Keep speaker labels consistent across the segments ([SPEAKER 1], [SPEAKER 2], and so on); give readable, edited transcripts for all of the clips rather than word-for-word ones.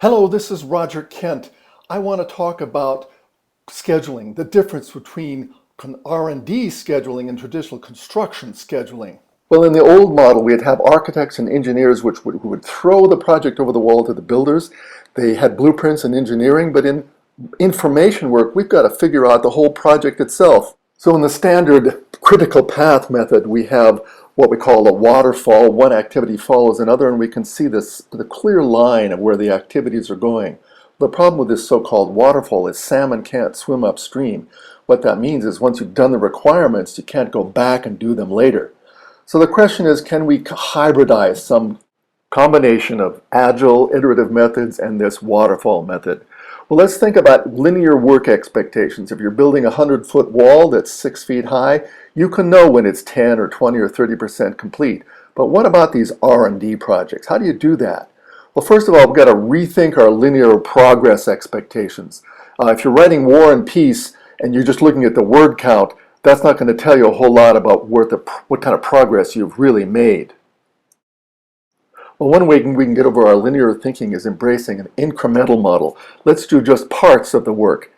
[SPEAKER 1] Hello, this is Roger Kent. I want to talk about scheduling, the difference between R&D scheduling and traditional construction scheduling. Well, in the old model, we'd have architects and engineers who would throw the project over the wall to the builders. They had blueprints and engineering, but in information work, we've got to figure out the whole project itself. So in the standard critical path method, we have what we call a waterfall. One activity follows another, and we can see the clear line of where the activities are going. The problem with this so-called waterfall is salmon can't swim upstream. What that means is once you've done the requirements, you can't go back and do them later. So the question is, can we hybridize some combination of agile, iterative methods and this waterfall method? Well, let's think about linear work expectations. If you're building a 100-foot wall that's 6 feet high, you can know when it's 10 or 20 or 30% complete. But what about these R&D projects? How do you do that? Well, first of all, we've got to rethink our linear progress expectations. If you're writing War and Peace and you're just looking at the word count, that's not going to tell you a whole lot about what kind of progress you've really made. Well, one way we can get over our linear thinking is embracing an incremental model. Let's do just parts of the work.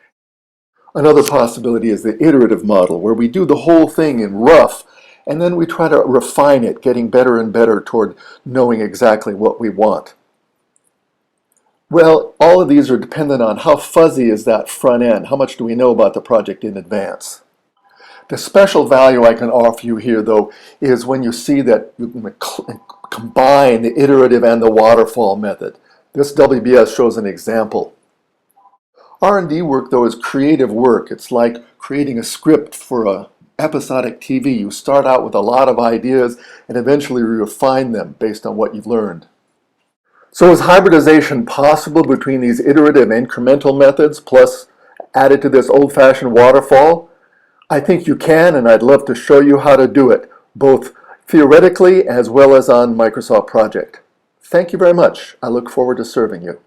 [SPEAKER 1] Another possibility is the iterative model, where we do the whole thing in rough, and then we try to refine it, getting better and better toward knowing exactly what we want. Well, all of these are dependent on how fuzzy is that front end. How much do we know about the project in advance? The special value I can offer you here, though, is when you see that you can combine the iterative and the waterfall method. This WBS shows an example. R&D work, though, is creative work. It's like creating a script for a episodic TV. You start out with a lot of ideas and eventually refine them based on what you've learned. So is hybridization possible between these iterative incremental methods plus added to this old-fashioned waterfall? I think you can, and I'd love to show you how to do it, both theoretically as well as on Microsoft Project. Thank you very much. I look forward to serving you.